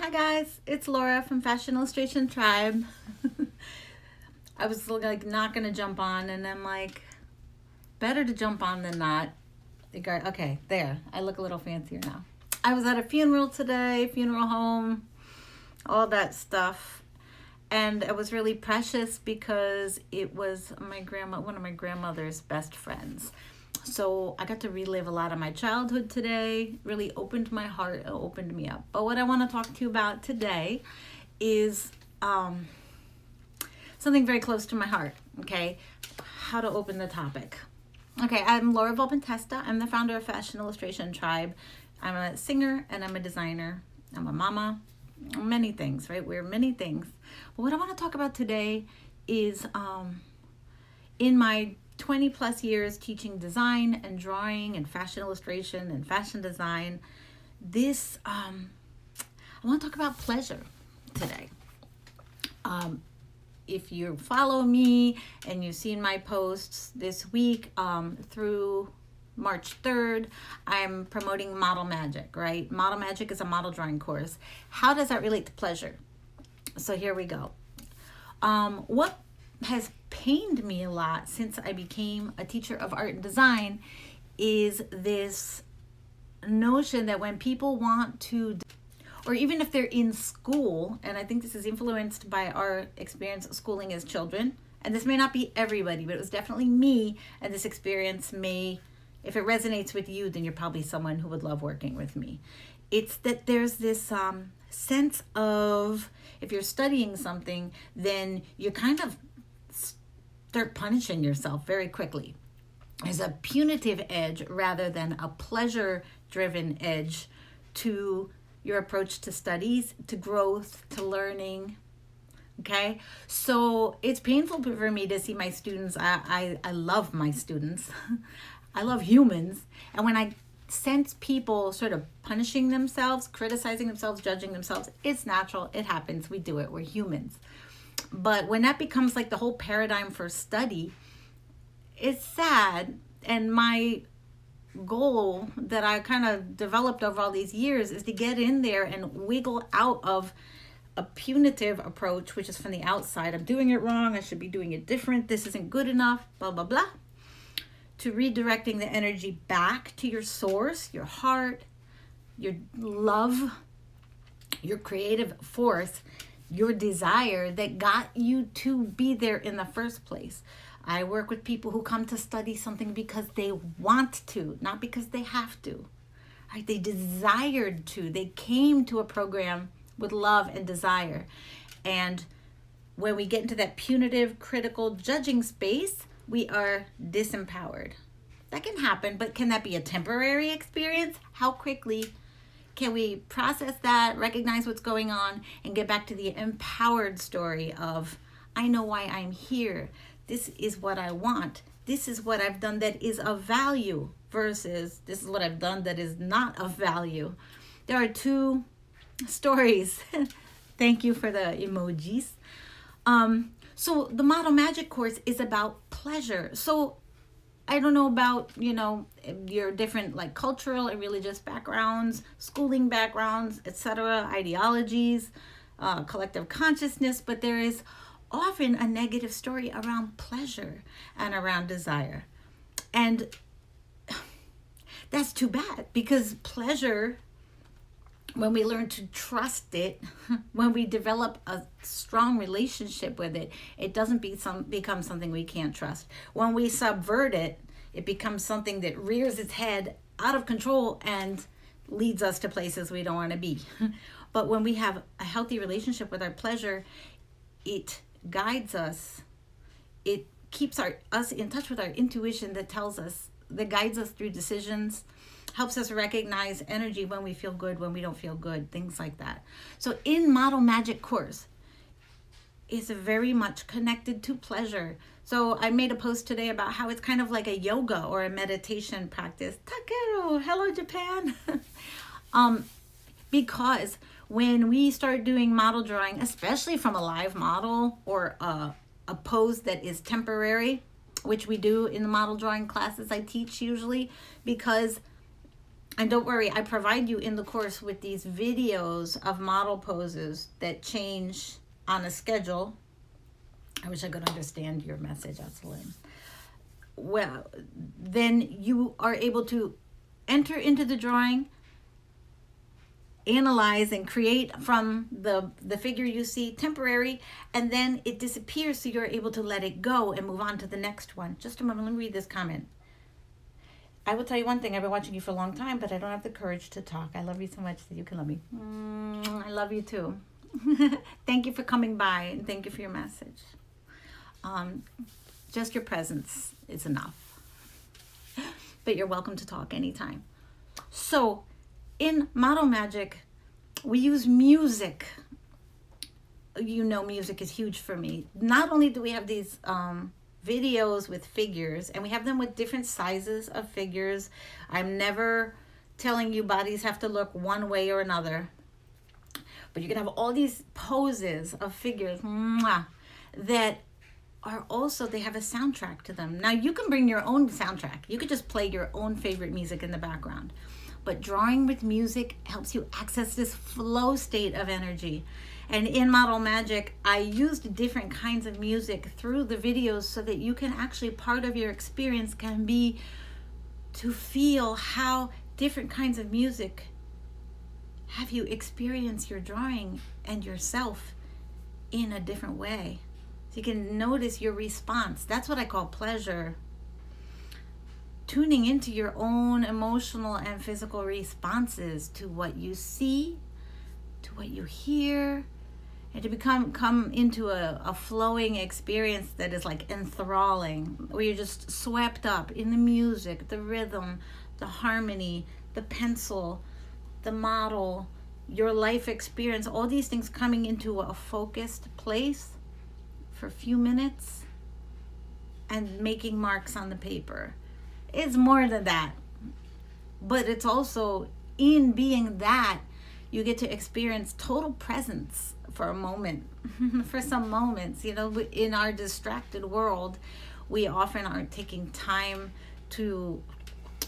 Hi guys, it's Laura from Fashion Illustration Tribe. I was like not gonna jump on, and I'm like, better to jump on than not. Okay, there. I look a little fancier now. I was at a funeral today, funeral home, all that stuff, and it was really precious because it was one of my grandmother's best friends. So I got to relive a lot of my childhood today. Really opened my heart, it opened me up. But what I want to talk to you about today is something very close to my heart. Okay, how to open the topic. Okay, I'm Laura Volpentesta. I'm the founder of Fashion Illustration Tribe. I'm a singer and I'm a designer. I'm a mama. Many things, right? We're many things. But what I want to talk about today is in my 20 plus years teaching design and drawing and fashion illustration and fashion design, I want to talk about pleasure today. If you follow me and you've seen my posts this week through March 3rd, I'm promoting Model Magic, right? Model Magic is a model drawing course. How does that relate to pleasure? So here we go. What has pained me a lot since I became a teacher of art and design is this notion that when people want to, or even if they're in school, and I think this is influenced by our experience of schooling as children, and this may not be everybody, but it was definitely me, and this experience may, if it resonates with you, then you're probably someone who would love working with me. It's that there's this sense of, if you're studying something, then you kind of start punishing yourself very quickly. There's a punitive edge rather than a pleasure-driven edge to your approach to studies, to growth, to learning. Okay, so it's painful for me to see my students. I love my students. I love humans. And when I sense people sort of punishing themselves, criticizing themselves, judging themselves, it's natural. It happens. We do it. We're humans. But when that becomes like the whole paradigm for study, it's sad. And my goal that I kind of developed over all these years is to get in there and wiggle out of a punitive approach, which is from the outside. I'm doing it wrong. I should be doing it different. This isn't good enough, blah, blah, blah. To redirecting the energy back to your source, your heart, your love, your creative force, your desire that got you to be there in the first place. I work with people who come to study something because they want to, not because they have to. Right? They desired to. They came to a program with love and desire. And when we get into that punitive, critical, judging space, we are disempowered. That can happen, but can that be a temporary experience? How quickly can we process that, recognize what's going on, and get back to the empowered story of, I know why I'm here. This is what I want. This is what I've done that is of value versus this is what I've done that is not of value. There are two stories. Thank you for the emojis. So the Model Magic course is about pleasure. So I don't know about, your different like cultural and religious backgrounds, schooling backgrounds, etc., ideologies, collective consciousness, but there is often a negative story around pleasure and around desire. And that's too bad, because pleasure, when we learn to trust it, when we develop a strong relationship with it, it doesn't become something we can't trust. When we subvert it, it becomes something that rears its head out of control and leads us to places we don't want to be. But when we have a healthy relationship with our pleasure, it guides us. It keeps us in touch with our intuition that guides us through decisions, helps us recognize energy when we feel good, when we don't feel good, things like that. So in Model Magic course, it's very much connected to pleasure. So I made a post today about how it's kind of like a yoga or a meditation practice. Takeru, hello Japan. Because when we start doing model drawing, especially from a live model or a pose that is temporary, which we do in the model drawing classes I teach usually, because And don't worry, I provide you in the course with these videos of model poses that change on a schedule. I wish I could understand your message, Atsalim. Well, then you are able to enter into the drawing, analyze and create from the figure you see temporary, and then it disappears, so you're able to let it go and move on to the next one. Just a moment, let me read this comment. I will tell you one thing, I've been watching you for a long time, but I don't have the courage to talk. I love you so much that you can love me. I love you too. Thank you for coming by, and thank you for your message. Just your presence is enough. But you're welcome to talk anytime. So, in Model Magic, we use music. You know, music is huge for me. Not only do we have these videos with figures, and we have them with different sizes of figures. I'm never telling you bodies have to look one way or another. But you can have all these poses of figures that are also, they have a soundtrack to them. Now, you can bring your own soundtrack. You could just play your own favorite music in the background. But drawing with music helps you access this flow state of energy. And in Model Magic, I used different kinds of music through the videos so that you can actually, part of your experience can be to feel how different kinds of music have you experience your drawing and yourself in a different way. So you can notice your response. That's what I call pleasure. Tuning into your own emotional and physical responses to what you see, to what you hear, and to come into a flowing experience that is like enthralling, where you're just swept up in the music, the rhythm, the harmony, the pencil, the model, your life experience, all these things coming into a focused place for a few minutes and making marks on the paper. It's more than that, but it's also, in being that, you get to experience total presence for a moment, for some moments. You know, in our distracted world, we often aren't taking time to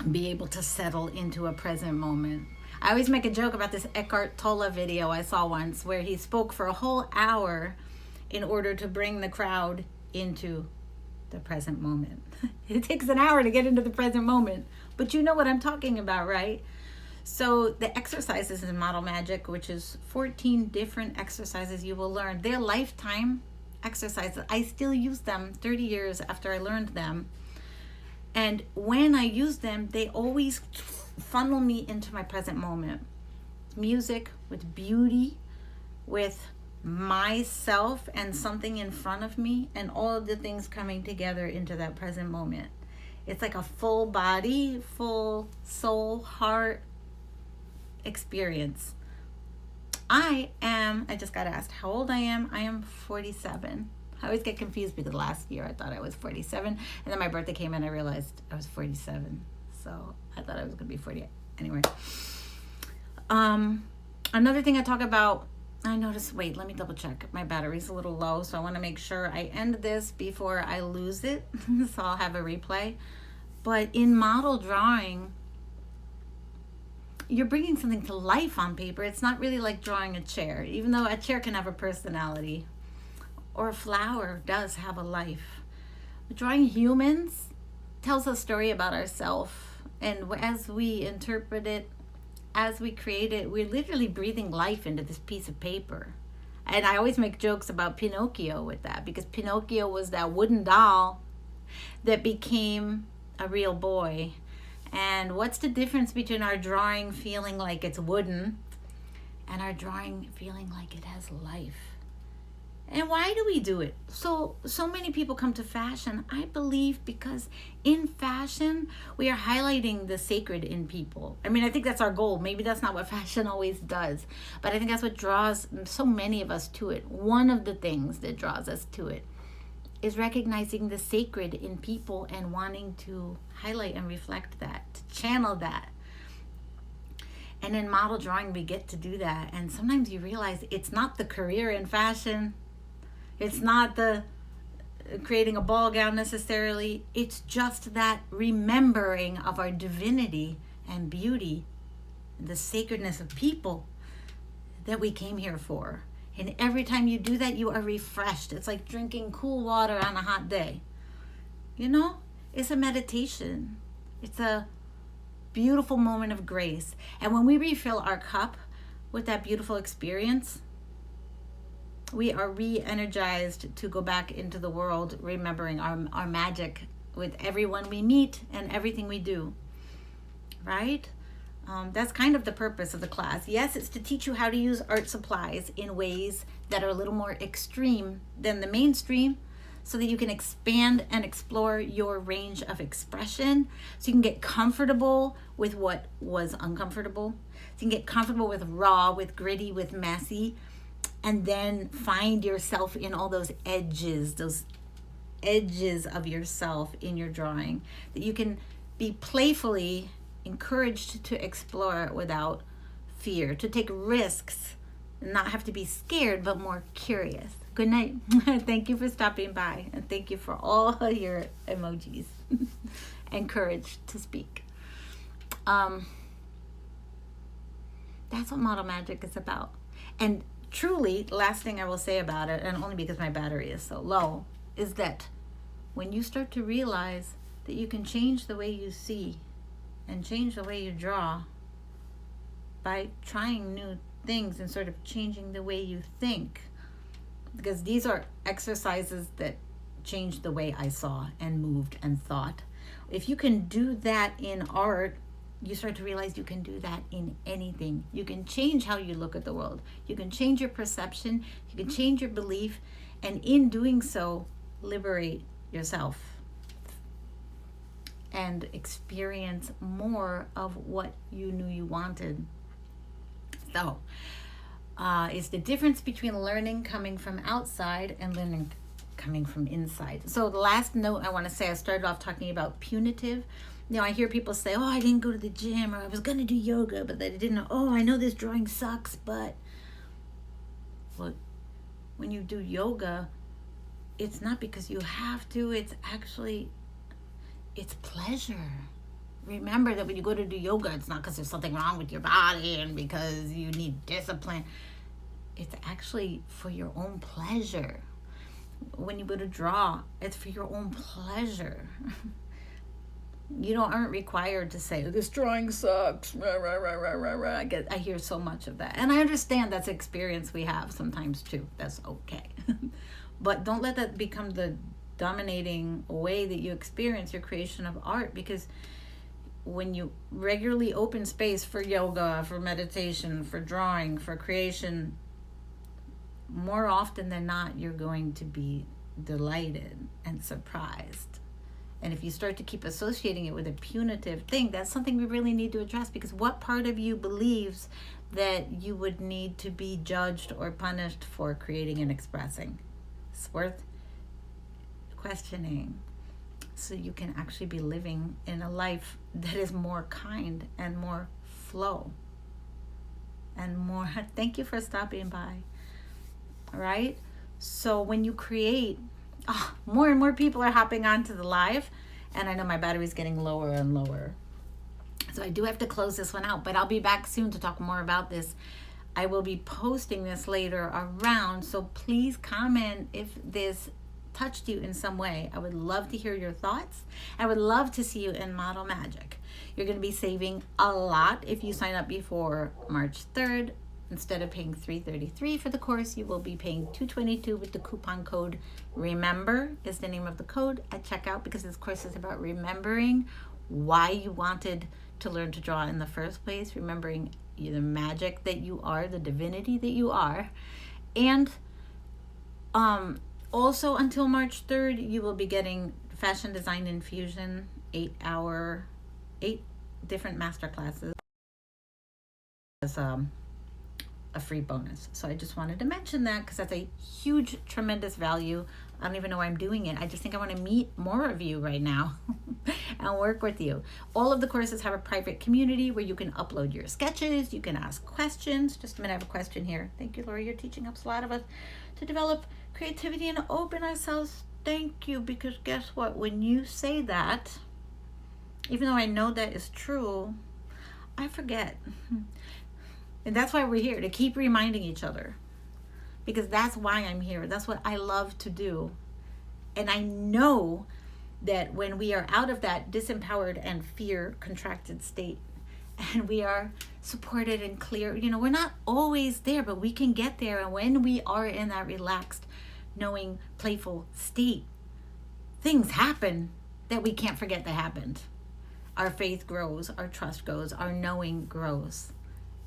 be able to settle into a present moment. I always make a joke about this Eckhart Tolle video I saw once, where he spoke for a whole hour in order to bring the crowd into the present moment. It takes an hour to get into the present moment, but you know what I'm talking about, right? So the exercises in Model Magic, which is 14 different exercises you will learn, they're lifetime exercises. I still use them 30 years after I learned them. And when I use them, they always funnel me into my present moment. Music with beauty, with myself and something in front of me, and all of the things coming together into that present moment. It's like a full body, full soul, heart experience. I just got asked how old I am. I am 47. I always get confused because last year I thought I was 47, and then my birthday came and I realized I was 47. So I thought I was going to be 40. Anyway. Another thing I talk about, I noticed, wait, let me double check. My battery's a little low, so I want to make sure I end this before I lose it. So I'll have a replay. But in model drawing, you're bringing something to life on paper. It's not really like drawing a chair, even though a chair can have a personality, or a flower does have a life. But drawing humans tells a story about ourselves, and as we interpret it, as we create it, we're literally breathing life into this piece of paper. And I always make jokes about Pinocchio with that, because Pinocchio was that wooden doll that became a real boy. And what's the difference between our drawing feeling like it's wooden and our drawing feeling like it has life? And why do we do it? So many people come to fashion, I believe, because in fashion, we are highlighting the sacred in people. I mean, I think that's our goal. Maybe that's not what fashion always does, but I think that's what draws so many of us to it. One of the things that draws us to it is recognizing the sacred in people and wanting to highlight and reflect that, to channel that. And in model drawing, we get to do that. And sometimes you realize it's not the career in fashion. It's not the creating a ball gown necessarily. It's just that remembering of our divinity and beauty the sacredness of people that we came here for. And every time you do that, you are refreshed. It's like drinking cool water on a hot day. You know, it's a meditation. It's a beautiful moment of grace. And when we refill our cup with that beautiful experience, we are re-energized to go back into the world, remembering our magic with everyone we meet and everything we do, right? That's kind of the purpose of the class. Yes, it's to teach you how to use art supplies in ways that are a little more extreme than the mainstream, so that you can expand and explore your range of expression, so you can get comfortable with what was uncomfortable, so you can get comfortable with raw, with gritty, with messy, and then find yourself in all those edges of yourself in your drawing, that you can be playfully encouraged to explore without fear, to take risks, not have to be scared, but more curious. Good night. Thank you for stopping by, and thank you for all your emojis and courage to speak. That's what model magic is about. And truly, last thing I will say about it, and only because my battery is so low, is that when you start to realize that you can change the way you see and change the way you draw by trying new things and sort of changing the way you think, because these are exercises that changed the way I saw and moved and thought. If you can do that in art, you start to realize you can do that in anything. You can change how you look at the world. You can change your perception. You can change your belief. And in doing so, liberate yourself and experience more of what you knew you wanted. So, it's the difference between learning coming from outside and learning coming from inside. So the last note I want to say, I started off talking about punitive. You know, I hear people say, oh, I didn't go to the gym, or I was going to do yoga, but I didn't. Oh, I know this drawing sucks, but well, when you do yoga, it's not because you have to. It's actually, it's pleasure. Remember that when you go to do yoga, it's not because there's something wrong with your body and because you need discipline. It's actually for your own pleasure. When you go to draw, it's for your own pleasure. You aren't required to say, this drawing sucks. Rah, rah, rah, rah, rah, rah. I hear so much of that. And I understand that's an experience we have sometimes too. That's okay. But don't let that become the dominating way that you experience your creation of art, because when you regularly open space for yoga, for meditation, for drawing, for creation, more often than not, you're going to be delighted and surprised. And if you start to keep associating it with a punitive thing, that's something we really need to address, because what part of you believes that you would need to be judged or punished for creating and expressing? It's worth questioning, so you can actually be living in a life that is more kind and more flow and more. Thank you for stopping by. All right. So when you create, more and more people are hopping onto the live, and I know my battery is getting lower and lower. So I do have to close this one out, but I'll be back soon to talk more about this. I will be posting this later around, so please comment if this touched you in some way. I would love to hear your thoughts. I would love to see you in Model Magic. You're going to be saving a lot if you sign up before March 3rd. Instead of paying $333 for the course, you will be paying $222 with the coupon code REMEMBER is the name of the code at checkout, because this course is about remembering why you wanted to learn to draw in the first place, remembering the magic that you are, the divinity that you are. And also until March 3rd, you will be getting Fashion Design Infusion, 8 different masterclasses as a free bonus. So I just wanted to mention that, because that's a huge, tremendous value. I don't even know why I'm doing it. I just think I want to meet more of you right now and work with you. All of the courses have a private community where you can upload your sketches. You can ask questions. Just a minute, I have a question here. Thank you, Lori. You're teaching us a lot of us to develop creativity and open ourselves. Thank you, because guess what? When you say that, even though I know that is true, I forget. And that's why we're here, to keep reminding each other. Because that's why I'm here. That's what I love to do. And I know that when we are out of that disempowered and fear contracted state, and we are supported and clear, we're not always there, but we can get there. And when we are in that relaxed, knowing, playful state, things happen that we can't forget that happened. Our faith grows, our trust grows, our knowing grows.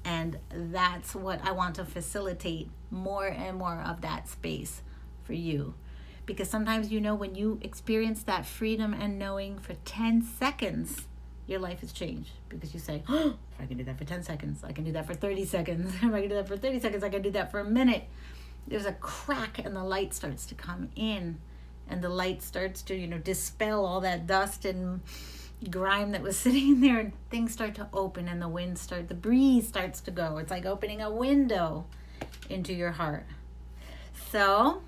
And that's what I want to facilitate, more and more of that space for you. Because sometimes, when you experience that freedom and knowing for 10 seconds, your life has changed. Because you say, oh, if I can do that for 10 seconds, I can do that for 30 seconds. If I can do that for 30 seconds, I can do that for a minute. There's a crack and the light starts to come in. And the light starts to, dispel all that dust and grime that was sitting there. And things start to open and the breeze starts to go. It's like opening a window into your heart. So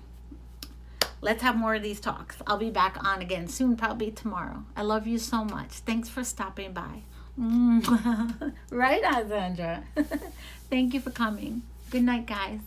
let's have more of these talks. I'll be back on again soon, probably tomorrow. I love you so much. Thanks for stopping by. Right on, Sandra. Thank you for coming. Good night, guys.